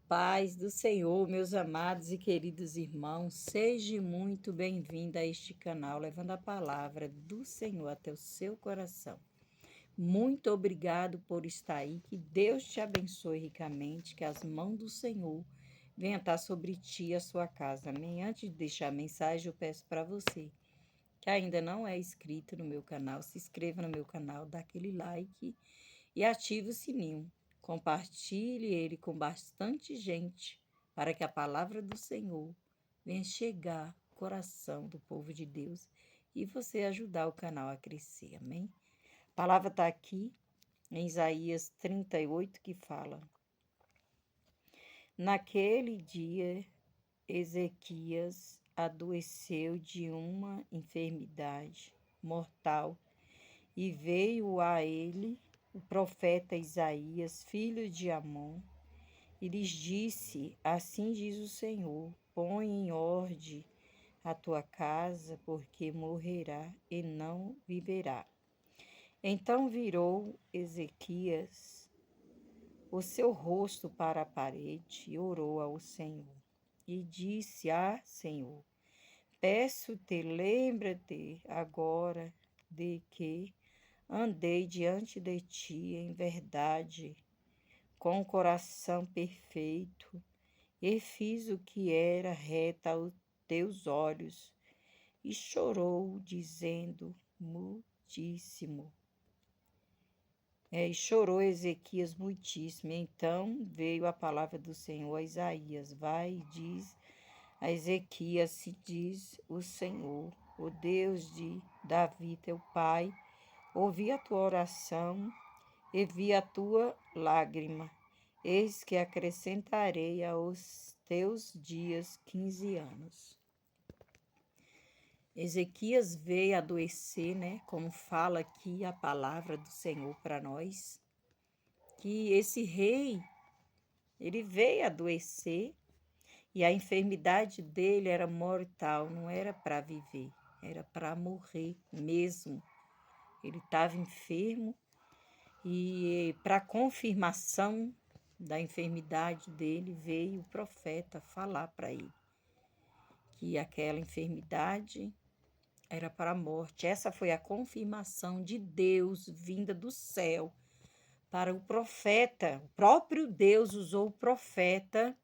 Paz do Senhor, meus amados e queridos irmãos, seja muito bem-vindo a este canal, levando a palavra do Senhor até o seu coração. Muito obrigado por estar aí, que Deus te abençoe ricamente, que as mãos do Senhor venham estar sobre ti e a sua casa. Amém? Antes de deixar a mensagem, eu peço para você que ainda não é inscrito no meu canal, se inscreva no meu canal, dá aquele like e ative o sininho. Compartilhe ele com bastante gente, para que a palavra do Senhor venha chegar ao coração do povo de Deus e você ajudar o canal a crescer, amém? A palavra está aqui em Isaías 38, que fala: Naquele dia, Ezequias adoeceu de uma enfermidade mortal e veio a ele o profeta Isaías, filho de Amon, e lhes disse: Assim diz o Senhor: põe em ordem a tua casa, porque morrerá e não viverá. Então virou Ezequias o seu rosto para a parede e orou ao Senhor. E disse: Senhor, peço-te, lembra-te agora de que andei diante de ti em verdade, com o coração perfeito, e fiz o que era reto aos teus olhos. E chorou, dizendo muitíssimo. E chorou Ezequias muitíssimo. Então veio a palavra do Senhor a Isaías: Vai e diz a Ezequias, se diz o Senhor, o Deus de Davi, teu pai, ouvi a tua oração e vi a tua lágrima. Eis que acrescentarei aos teus dias 15 anos. Ezequias veio adoecer, né? Como fala aqui a palavra do Senhor para nós, que esse rei, ele veio adoecer e a enfermidade dele era mortal, não era para viver, era para morrer mesmo. Ele estava enfermo. E para confirmação da enfermidade dele, veio o profeta falar para ele que aquela enfermidade era para a morte. Essa foi a confirmação de Deus vinda do céu para o profeta. O próprio Deus usou o profeta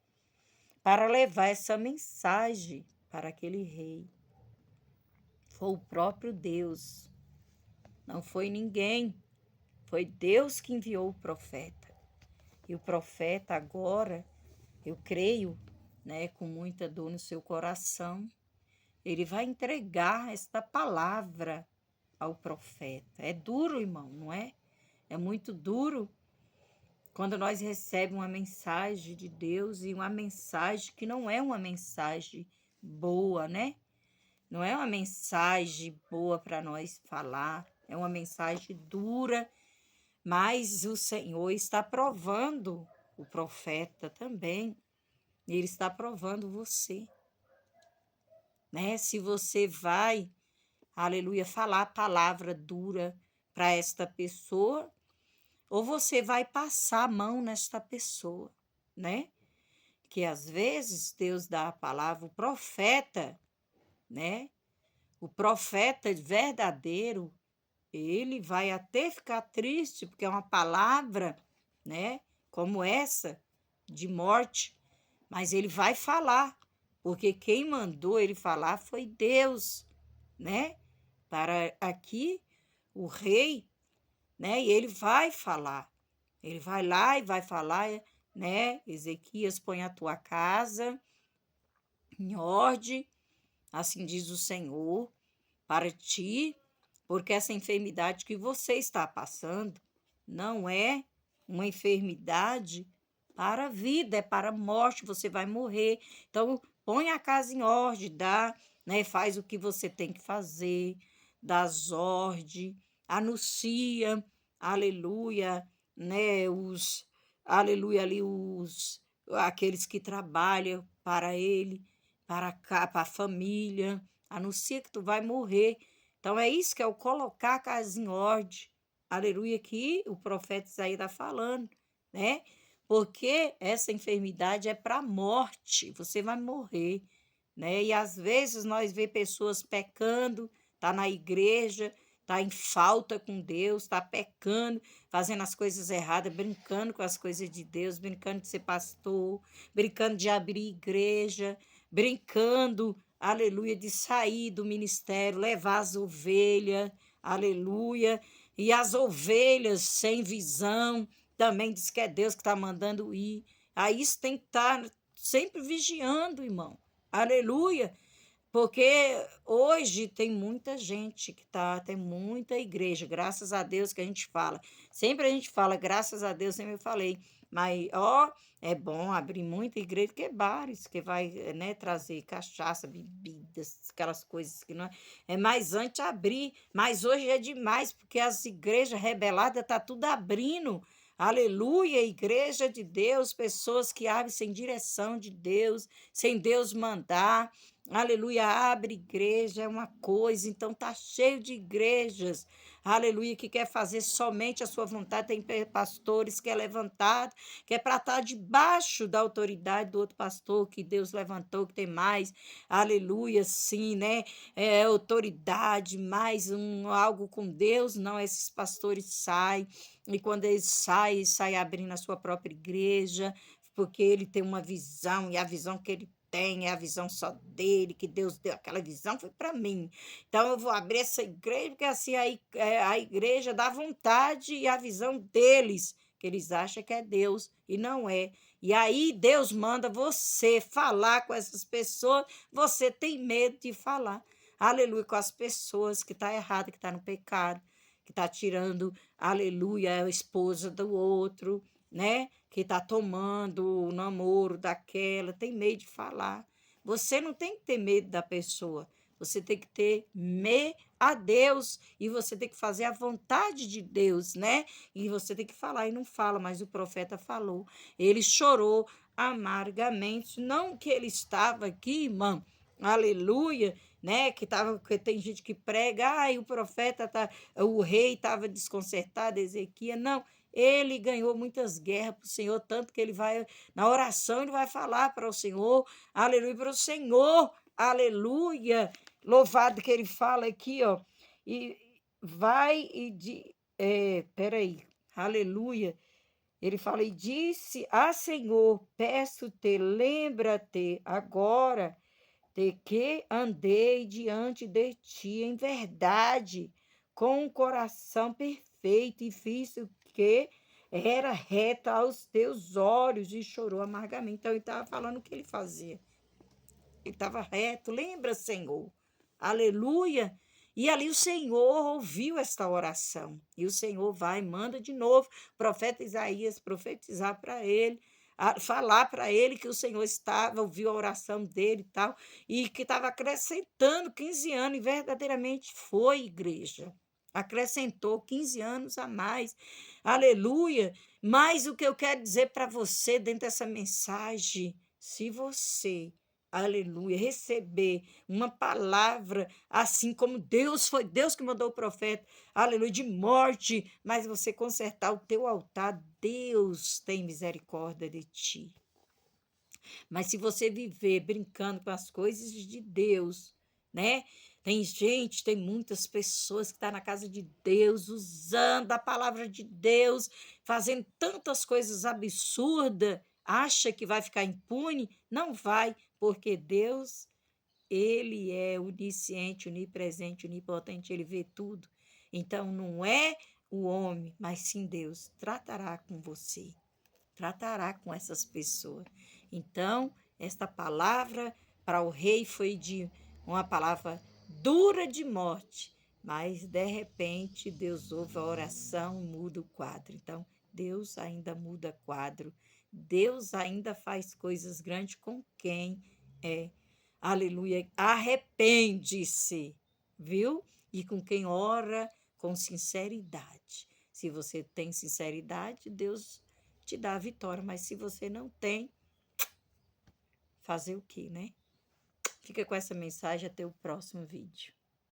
para levar essa mensagem para aquele rei. Foi o próprio Deus, não foi ninguém. Foi Deus que enviou o profeta. E o profeta agora, eu creio, né, com muita dor no seu coração, ele vai entregar esta palavra ao profeta. É duro, irmão, não é? É muito duro quando nós recebemos uma mensagem de Deus e uma mensagem que não é uma mensagem boa, né? Não é uma mensagem boa para nós falar, é uma mensagem dura, mas o Senhor está provando o profeta também. Ele está provando você, né? Se você vai, aleluia, falar a palavra dura para esta pessoa, ou você vai passar a mão nesta pessoa, né? Que às vezes Deus dá a palavra, o profeta, né? O profeta verdadeiro, ele vai até ficar triste, porque é uma palavra, né? Como essa, de morte, mas ele vai falar, porque quem mandou ele falar foi Deus, né? Para aqui, o rei, né? E ele vai falar, ele vai lá e vai falar, né? Ezequias, põe a tua casa em ordem, assim diz o Senhor, para ti, porque essa enfermidade que você está passando não é uma enfermidade para a vida, é para a morte, você vai morrer. Então, põe a casa em ordem, dá, né, faz o que você tem que fazer, dá as ordens, anuncia, aleluia, né, aleluia ali, aqueles que trabalham para ele, para a família, anuncia que tu vai morrer. Então, é isso que é o colocar a casa em ordem, aleluia, que o profeta Isaías está falando, né? porque essa enfermidade é para a morte, você vai morrer, né? E às vezes nós vê pessoas pecando, tá na igreja, tá em falta com Deus, tá pecando, fazendo as coisas erradas, brincando com as coisas de Deus, brincando de ser pastor, brincando de abrir igreja, brincando, aleluia, de sair do ministério, levar as ovelhas, aleluia, e as ovelhas sem visão, também diz que é Deus que está mandando ir. Aí isso tem que estar sempre vigiando, irmão. Aleluia. Porque hoje tem muita gente que tá, tem muita igreja, graças a Deus que a gente fala. Sempre a gente fala, graças a Deus, sempre eu falei. Mas, ó, é bom abrir muita igreja, que é bares, que vai, né, trazer cachaça, bebidas, aquelas coisas que não é. É mais antes abrir, mas hoje é demais, porque as igrejas rebeladas tá tudo abrindo. Aleluia, igreja de Deus, pessoas que abrem sem direção de Deus, sem Deus mandar. Aleluia, abre igreja, é uma coisa, então tá cheio de igrejas, aleluia, que quer fazer somente a sua vontade. Tem pastores que é levantado, que é para estar debaixo da autoridade do outro pastor que Deus levantou, que tem mais, aleluia, sim, né? É autoridade, mais algo com Deus. Não, esses pastores saem, e quando eles saem abrindo a sua própria igreja, porque ele tem uma visão, e a visão que ele tem, é a visão só dele, que Deus deu aquela visão, foi para mim. Então eu vou abrir essa igreja, porque assim a igreja dá vontade e a visão deles, que eles acham que é Deus e não é. E aí Deus manda você falar com essas pessoas, você tem medo de falar. Aleluia, com as pessoas que está errada, que está no pecado, que está tirando, aleluia, a esposa do outro, né? Que está tomando o namoro daquela, tem medo de falar. Você não tem que ter medo da pessoa, você tem que ter medo a Deus e você tem que fazer a vontade de Deus, né? E você tem que falar e não fala, mas o profeta falou. Ele chorou amargamente, não que ele estava aqui, irmã, aleluia, né? Que tava, que tem gente que prega, ai, o profeta tá, o rei estava desconcertado, Ezequias, não. Ele ganhou muitas guerras para o Senhor, tanto que ele vai, na oração, ele vai falar para o Senhor, aleluia, para o Senhor, aleluia, louvado que ele fala aqui, ó, e vai e peraí, aleluia, ele fala, e disse, Senhor, peço-te, lembra-te agora de que andei diante de ti em verdade, com um coração perfeito, e fiz o que era reto aos teus olhos, e chorou amargamente. Então, ele estava falando o que ele fazia. Ele estava reto, lembra, Senhor? Aleluia! E ali o Senhor ouviu esta oração. E o Senhor vai e manda de novo o profeta Isaías profetizar para ele, falar para ele que o Senhor estava, ouviu a oração dele e tal, e que estava acrescentando 15 anos, e verdadeiramente foi, igreja. Acrescentou 15 anos a mais. Aleluia! Mas o que eu quero dizer para você dentro dessa mensagem, se você, aleluia, receber uma palavra assim como Deus, foi Deus que mandou o profeta, aleluia, de morte, mas você consertar o teu altar, Deus tem misericórdia de ti. Mas se você viver brincando com as coisas de Deus, né? Tem gente, tem muitas pessoas que estão na casa de Deus, usando a palavra de Deus, fazendo tantas coisas absurdas, acha que vai ficar impune? Não vai, porque Deus, ele é onisciente, onipresente, onipotente, ele vê tudo. Então, não é o homem, mas sim Deus tratará com você, tratará com essas pessoas. Então, esta palavra para o rei foi de uma palavra dura de morte, mas de repente Deus ouve a oração e muda o quadro. Então, Deus ainda muda quadro, Deus ainda faz coisas grandes com quem é, aleluia, arrepende-se, viu? E com quem ora com sinceridade. Se você tem sinceridade, Deus te dá a vitória, mas se você não tem, fazer o quê, né? Fica com essa mensagem, até o próximo vídeo.